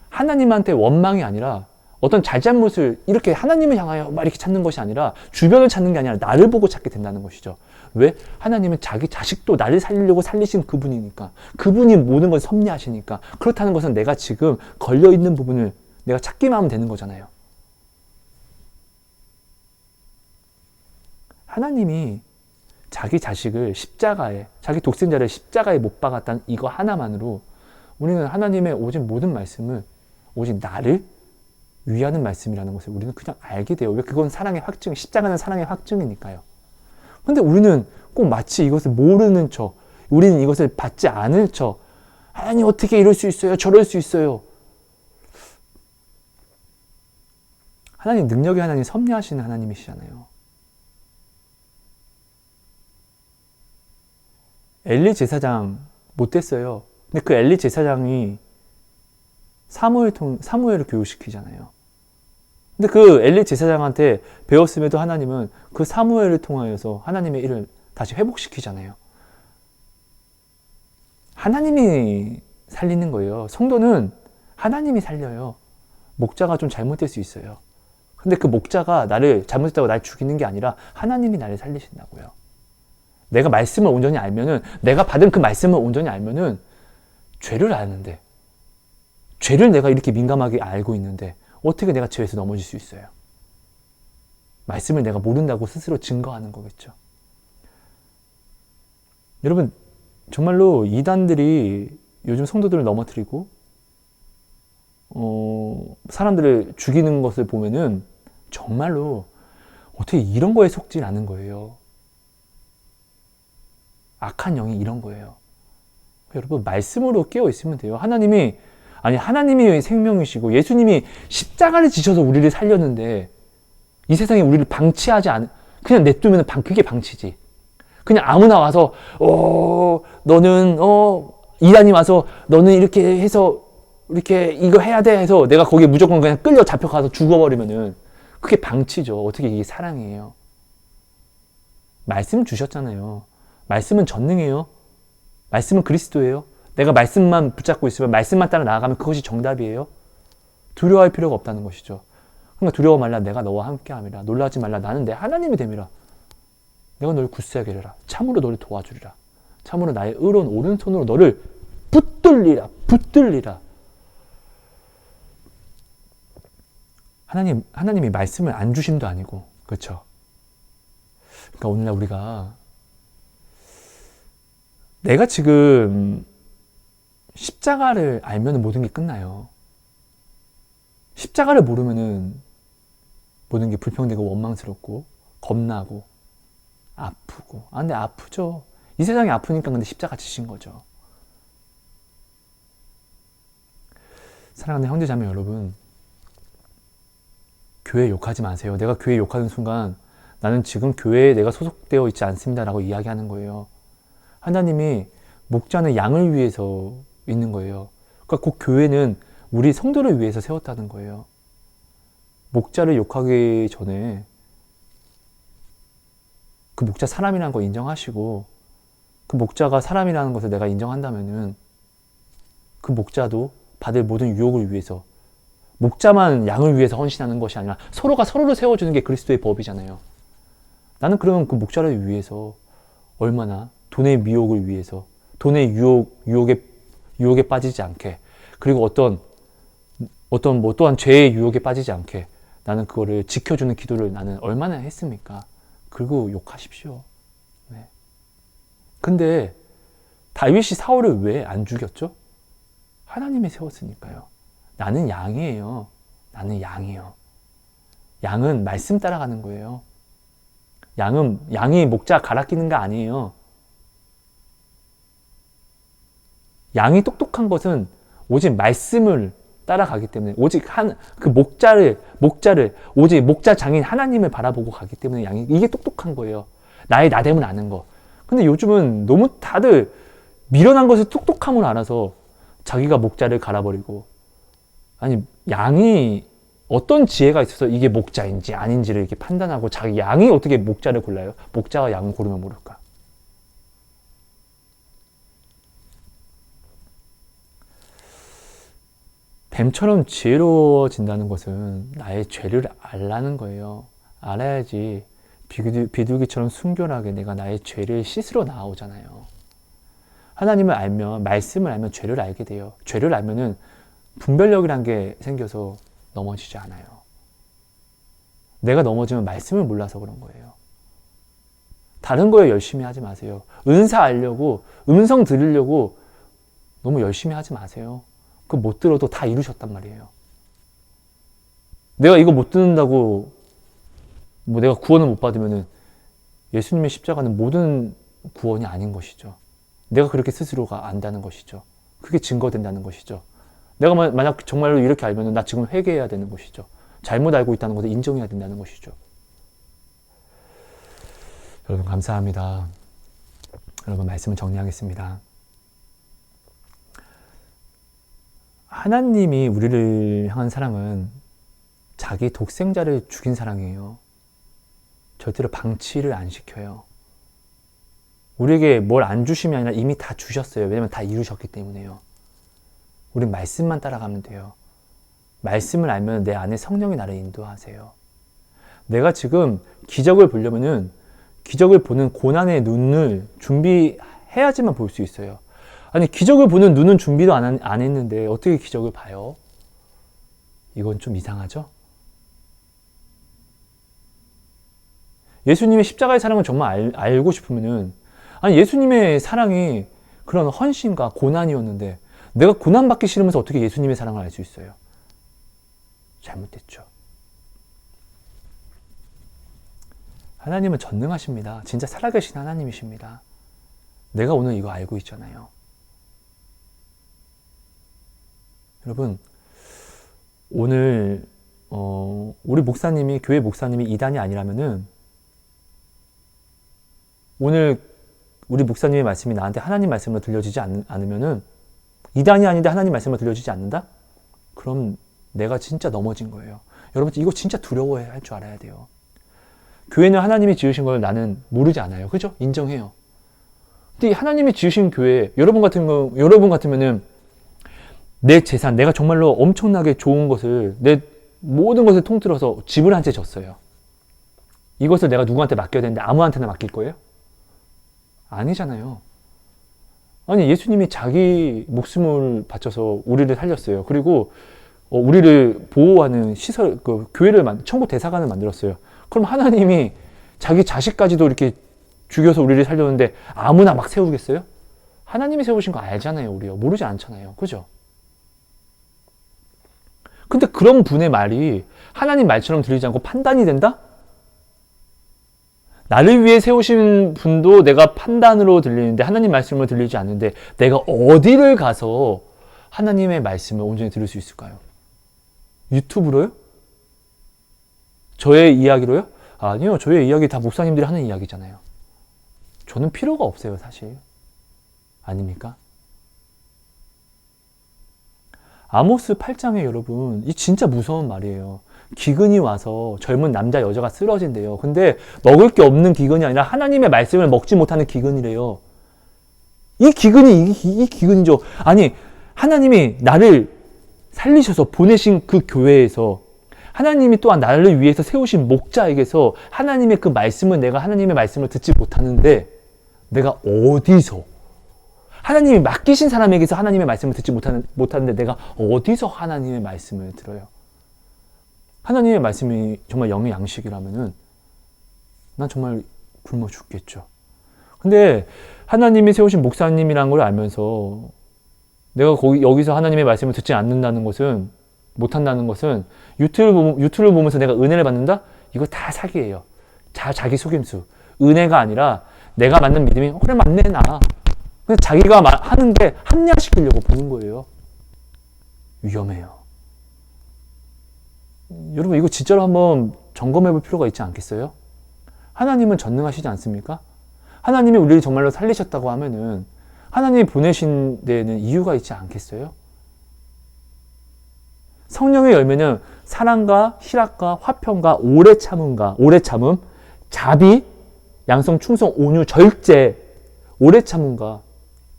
S1: 하나님한테 원망이 아니라 어떤 잘잘못을 이렇게 하나님을 향하여 막 이렇게 찾는 것이 아니라 주변을 찾는 게 아니라 나를 보고 찾게 된다는 것이죠. 왜? 하나님은 자기 자식도 나를 살리려고 살리신 그분이니까. 그분이 모든 걸 섭리하시니까. 그렇다는 것은 내가 지금 걸려있는 부분을 내가 찾기만 하면 되는 거잖아요. 하나님이 자기 자식을 자기 독생자를 십자가에 못 박았다는 이거 하나만으로 우리는 하나님의 오직 모든 말씀을 오직 나를 위하는 말씀이라는 것을 우리는 그냥 알게 돼요. 왜? 그건 사랑의 확증, 십자가는 사랑의 확증이니까요. 근데 우리는 꼭 마치 이것을 모르는 척, 우리는 이것을 받지 않을 척, 하나님 어떻게 이럴 수 있어요? 저럴 수 있어요? 하나님 능력의 하나님, 섭리하시는 하나님이시잖아요. 엘리 제사장 못됐어요. 근데 그 엘리 제사장이 사무엘을 교육시키잖아요. 근데 그 엘리 제사장한테 배웠음에도 하나님은 그 사무엘을 통하여서 하나님의 일을 다시 회복시키잖아요. 하나님이 살리는 거예요. 성도는 하나님이 살려요. 목자가 좀 잘못될 수 있어요. 근데 그 목자가 나를 잘못했다고 날 죽이는 게 아니라 하나님이 나를 살리신다고요. 내가 말씀을 온전히 알면은, 내가 받은 그 말씀을 온전히 알면은 죄를 아는데, 죄를 내가 이렇게 민감하게 알고 있는데 어떻게 내가 죄에서 넘어질 수 있어요? 말씀을 내가 모른다고 스스로 증거하는 거겠죠. 여러분, 정말로 이단들이 요즘 성도들을 넘어뜨리고 사람들을 죽이는 것을 보면은 정말로 어떻게 이런 거에 속지 않은 거예요. 악한 영이 이런 거예요. 여러분, 말씀으로 깨어 있으면 돼요. 하나님이 생명이시고 예수님이 십자가를 지셔서 우리를 살렸는데 이 세상에 우리를 방치하지 않은, 그냥 냅두면 그게 방치지. 그냥 아무나 와서 너는 이단이 와서 너는 이렇게 해서 이렇게 이거 해야 돼 해서 내가 거기에 무조건 그냥 끌려 잡혀가서 죽어버리면은 그게 방치죠. 어떻게 이게 사랑이에요? 말씀 주셨잖아요. 말씀은 전능해요. 말씀은 그리스도예요. 내가 말씀만 붙잡고 있으면, 말씀만 따라 나아가면 그것이 정답이에요. 두려워할 필요가 없다는 것이죠. 그러니까 두려워 말라, 내가 너와 함께함이라. 놀라지 말라, 나는 내 하나님이 됨이라. 내가 너를 굳세게 하리라. 참으로 너를 도와주리라. 참으로 나의 의로운 오른손으로 너를 붙들리라. 하나님이 말씀을 안 주심도 아니고, 그렇죠? 그러니까 오늘날 우리가, 내가 지금 십자가를 알면 모든 게 끝나요. 십자가를 모르면은 모든 게 불평되고 원망스럽고 겁나고 아프고. 근데 아프죠. 이 세상이 아프니까 근데 십자가 지신 거죠. 사랑하는 형제 자매 여러분, 교회 욕하지 마세요. 내가 교회 욕하는 순간 나는 지금 교회에 내가 소속되어 있지 않습니다라고 이야기하는 거예요. 하나님이 목자는 양을 위해서 있는 거예요. 그러니까 그 교회는 우리 성도를 위해서 세웠다는 거예요. 목자를 욕하기 전에 그 목자 사람이라는 거 인정하시고, 그 목자가 사람이라는 것을 내가 인정한다면은 그 목자도 받을 모든 유혹을 위해서, 목자만 양을 위해서 헌신하는 것이 아니라 서로가 서로를 세워주는 게 그리스도의 법이잖아요. 나는 그러면 그 목자를 위해서 얼마나 돈의 미혹을 위해서, 돈의 유혹에 빠지지 않게, 그리고 어떤 뭐 또한 죄의 유혹에 빠지지 않게 나는 그거를 지켜주는 기도를 나는 얼마나 했습니까? 그리고 욕하십시오. 네. 근데 다윗이 사울을 왜 안 죽였죠? 하나님이 세웠으니까요. 나는 양이에요. 나는 양이요. 양은 말씀 따라가는 거예요. 양이 목자 갈아 끼는 거 아니에요. 양이 똑똑한 것은 오직 말씀을 따라가기 때문에, 오직 그 목자를 오직 목자 장인 하나님을 바라보고 가기 때문에 이게 똑똑한 거예요. 나의 나됨을 아는 거. 근데 요즘은 너무 다들 미련한 것을 똑똑함을 알아서 자기가 목자를 갈아버리고, 아니 양이 어떤 지혜가 있어서 이게 목자인지 아닌지를 이렇게 판단하고, 자기 양이 어떻게 목자를 골라요? 목자와 양을 고르면 모를까? 뱀처럼 지혜로워진다는 것은 나의 죄를 알라는 거예요. 알아야지 비둘기처럼 순결하게 내가 나의 죄를 씻으러 나오잖아요. 하나님을 알면, 말씀을 알면 죄를 알게 돼요. 죄를 알면은 분별력이란 게 생겨서 넘어지지 않아요. 내가 넘어지면 말씀을 몰라서 그런 거예요. 다른 거에 열심히 하지 마세요. 은사 알려고, 음성 들으려고 너무 열심히 하지 마세요. 그거 못 들어도 다 이루셨단 말이에요. 내가 이거 못 듣는다고 뭐 내가 구원을 못 받으면은 예수님의 십자가는 모든 구원이 아닌 것이죠. 내가 그렇게 스스로가 안다는 것이죠. 그게 증거된다는 것이죠. 내가 만약 정말로 이렇게 알면은 나 지금 회개해야 되는 것이죠. 잘못 알고 있다는 것을 인정해야 된다는 것이죠. 여러분 감사합니다. 여러분 말씀을 정리하겠습니다. 하나님이 우리를 향한 사랑은 자기 독생자를 죽인 사랑이에요. 절대로 방치를 안 시켜요. 우리에게 뭘 안 주심이 아니라 이미 다 주셨어요. 왜냐면 다 이루셨기 때문에요. 우린 말씀만 따라가면 돼요. 말씀을 알면 내 안에 성령이 나를 인도하세요. 내가 지금 기적을 보려면은 기적을 보는 고난의 눈을 준비해야지만 볼 수 있어요. 아니, 기적을 보는 눈은 준비도 안 했는데 어떻게 기적을 봐요? 이건 좀 이상하죠? 예수님의 십자가의 사랑을 정말 알고 싶으면은, 아니, 예수님의 사랑이 그런 헌신과 고난이었는데 내가 고난받기 싫으면서 어떻게 예수님의 사랑을 알 수 있어요? 잘못됐죠. 하나님은 전능하십니다. 진짜 살아계신 하나님이십니다. 내가 오늘 이거 알고 있잖아요. 여러분, 오늘 우리 목사님이, 교회 목사님이 이단이 아니라면은, 오늘 우리 목사님의 말씀이 나한테 하나님 말씀으로 들려지지 않으면은, 이단이 아닌데 하나님 말씀으로 들려지지 않는다? 그럼 내가 진짜 넘어진 거예요. 여러분, 이거 진짜 두려워해야 할 줄 알아야 돼요. 교회는 하나님이 지으신 걸 나는 모르지 않아요. 그죠? 인정해요. 근데 하나님이 지으신 교회, 여러분 같으면은 내 재산, 내가 정말로 엄청나게 좋은 것을, 내 모든 것을 통틀어서 집을 한 채 졌어요. 이것을 내가 누구한테 맡겨야 되는데 아무한테나 맡길 거예요? 아니잖아요. 아니, 예수님이 자기 목숨을 바쳐서 우리를 살렸어요. 그리고 우리를 보호하는 시설, 교회를 천국 대사관을 만들었어요. 그럼 하나님이 자기 자식까지도 이렇게 죽여서 우리를 살렸는데 아무나 막 세우겠어요? 하나님이 세우신 거 알잖아요, 우리요. 모르지 않잖아요. 그죠? 근데 그런 분의 말이 하나님 말처럼 들리지 않고 판단이 된다? 나를 위해 세우신 분도 내가 판단으로 들리는데 하나님 말씀으로 들리지 않는데 내가 어디를 가서 하나님의 말씀을 온전히 들을 수 있을까요? 유튜브로요? 저의 이야기로요? 아니요. 저의 이야기 다 목사님들이 하는 이야기잖아요. 저는 필요가 없어요, 사실. 아닙니까? 아모스 8장에 여러분, 이 진짜 무서운 말이에요. 기근이 와서 젊은 남자 여자가 쓰러진대요. 근데 먹을 게 없는 기근이 아니라 하나님의 말씀을 먹지 못하는 기근이래요. 이 기근이죠. 아니, 하나님이 나를 살리셔서 보내신 그 교회에서, 하나님이 또한 나를 위해서 세우신 목자에게서 하나님의 그 말씀을, 내가 하나님의 말씀을 듣지 못하는데 내가 어디서, 하나님이 맡기신 사람에게서 하나님의 말씀을 듣지 못하는데 내가 어디서 하나님의 말씀을 들어요? 하나님의 말씀이 정말 영의 양식이라면은 난 정말 굶어 죽겠죠. 근데 하나님이 세우신 목사님이라는 걸 알면서 내가 여기서 하나님의 말씀을 듣지 않는다는 것은, 못한다는 것은, 유튜브를 보면서 내가 은혜를 받는다? 이거 다 사기예요. 자기 속임수. 은혜가 아니라 내가 맞는 믿음이, 그래, 맞네, 나. 그냥 자기가 하는 게 합리화시키려고 보는 거예요. 위험해요. 여러분, 이거 진짜로 한번 점검해 볼 필요가 있지 않겠어요? 하나님은 전능하시지 않습니까? 하나님이 우리를 정말로 살리셨다고 하면은 하나님이 보내신 데에는 이유가 있지 않겠어요? 성령의 열매는 사랑과 희락과 화평과 오래 참음, 자비, 양성, 충성, 온유, 절제. 오래 참음과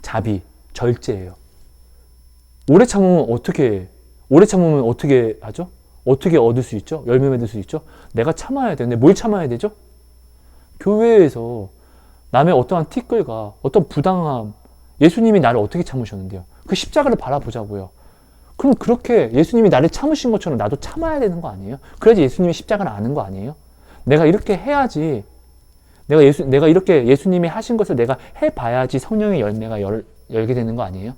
S1: 자비, 절제예요. 오래 참으면 어떻게 하죠? 어떻게 얻을 수 있죠? 열매 맺을 수 있죠? 내가 참아야 되는데 뭘 참아야 되죠? 교회에서 남의 어떠한 티끌과 어떤 부당함, 예수님이 나를 어떻게 참으셨는데요? 그 십자가를 바라보자고요. 그럼 그렇게 예수님이 나를 참으신 것처럼 나도 참아야 되는 거 아니에요? 그래야지 예수님이 십자가를 아는 거 아니에요? 내가 이렇게 해야지, 내가 이렇게 예수님이 하신 것을 내가 해봐야지 성령의 열매가 열게 되는 거 아니에요?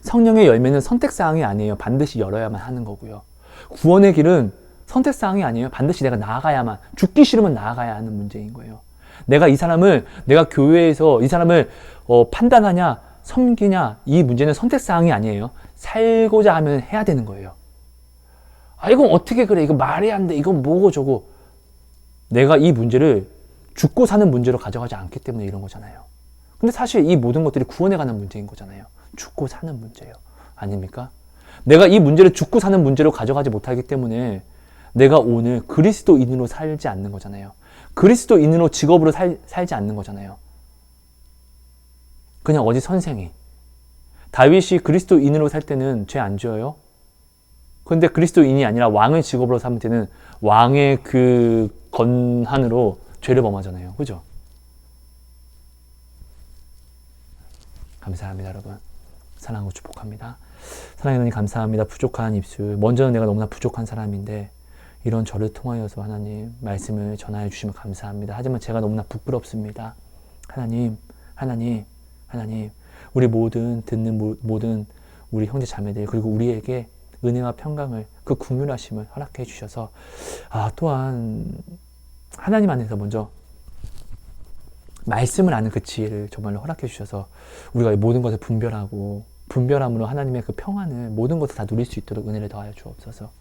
S1: 성령의 열매는 선택사항이 아니에요. 반드시 열어야만 하는 거고요. 구원의 길은 선택사항이 아니에요. 반드시 내가 나아가야만, 죽기 싫으면 나아가야 하는 문제인 거예요. 내가 교회에서 이 사람을 판단하냐, 섬기냐, 이 문제는 선택사항이 아니에요. 살고자 하면 해야 되는 거예요. 아, 이건 어떻게 그래? 이거 말이 안 돼. 이건 뭐고 저고. 내가 이 문제를 죽고 사는 문제로 가져가지 않기 때문에 이런 거잖아요. 근데 사실 이 모든 것들이 구원에 관한 문제인 거잖아요. 죽고 사는 문제예요. 아닙니까? 내가 이 문제를 죽고 사는 문제로 가져가지 못하기 때문에 내가 오늘 그리스도인으로 살지 않는 거잖아요. 그리스도인으로 직업으로 살지 않는 거잖아요. 그냥 어디 선생이. 다윗이 그리스도인으로 살 때는 죄 안 지어요. 근데 그리스도인이 아니라 왕의 직업으로 삼을 때는 왕의 그 권한으로 죄를 범하잖아요. 그죠? 감사합니다, 여러분. 사랑하고 축복합니다. 사랑의 하나님 감사합니다. 부족한 입술. 먼저는 내가 너무나 부족한 사람인데 이런 저를 통하여서 하나님 말씀을 전하여 주시면 감사합니다. 하지만 제가 너무나 부끄럽습니다. 하나님, 하나님, 하나님, 우리 모든 듣는 모든 우리 형제 자매들 그리고 우리에게 은혜와 평강을 그 국률하심을 허락해 주셔서 또한 하나님 안에서 먼저 말씀을 아는 그 지혜를 정말로 허락해 주셔서 우리가 모든 것을 분별함으로 하나님의 그 평안을 모든 것을 다 누릴 수 있도록 은혜를 더하여 주옵소서.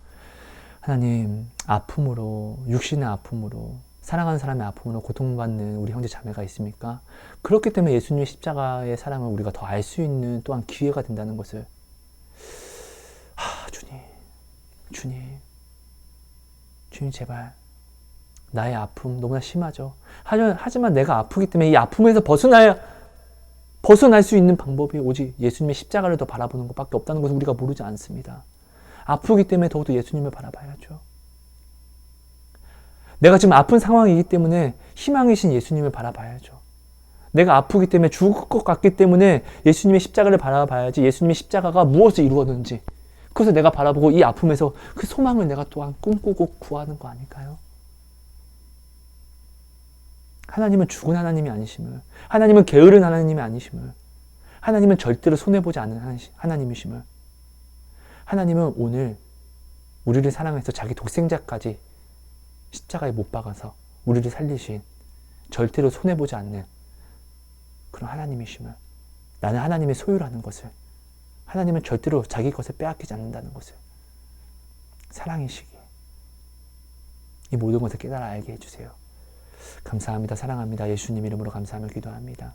S1: 하나님, 아픔으로, 육신의 아픔으로, 사랑하는 사람의 아픔으로 고통받는 우리 형제 자매가 있습니까? 그렇기 때문에 예수님의 십자가의 사랑을 우리가 더 알 수 있는 또한 기회가 된다는 것을 주님 제발 나의 아픔 너무나 심하죠. 하지만 내가 아프기 때문에 이 아픔에서 벗어날 수 있는 방법이 오직 예수님의 십자가를 더 바라보는 것밖에 없다는 것을 우리가 모르지 않습니다. 아프기 때문에 더욱더 예수님을 바라봐야죠. 내가 지금 아픈 상황이기 때문에 희망이신 예수님을 바라봐야죠. 내가 아프기 때문에 죽을 것 같기 때문에 예수님의 십자가를 바라봐야지 예수님의 십자가가 무엇을 이루었는지 그것을 내가 바라보고 이 아픔에서 그 소망을 내가 또한 꿈꾸고 구하는 거 아닐까요? 하나님은 죽은 하나님이 아니심을, 하나님은 게으른 하나님이 아니심을, 하나님은 절대로 손해보지 않는 하나님이심을, 하나님은 오늘 우리를 사랑해서 자기 독생자까지 십자가에 못 박아서 우리를 살리신 절대로 손해보지 않는 그런 하나님이심을, 나는 하나님의 소유라는 것을, 하나님은 절대로 자기 것을 빼앗기지 않는다는 것을, 사랑이시기에 이 모든 것을 깨달아 알게 해주세요. 감사합니다. 사랑합니다. 예수님 이름으로 감사하며 기도합니다.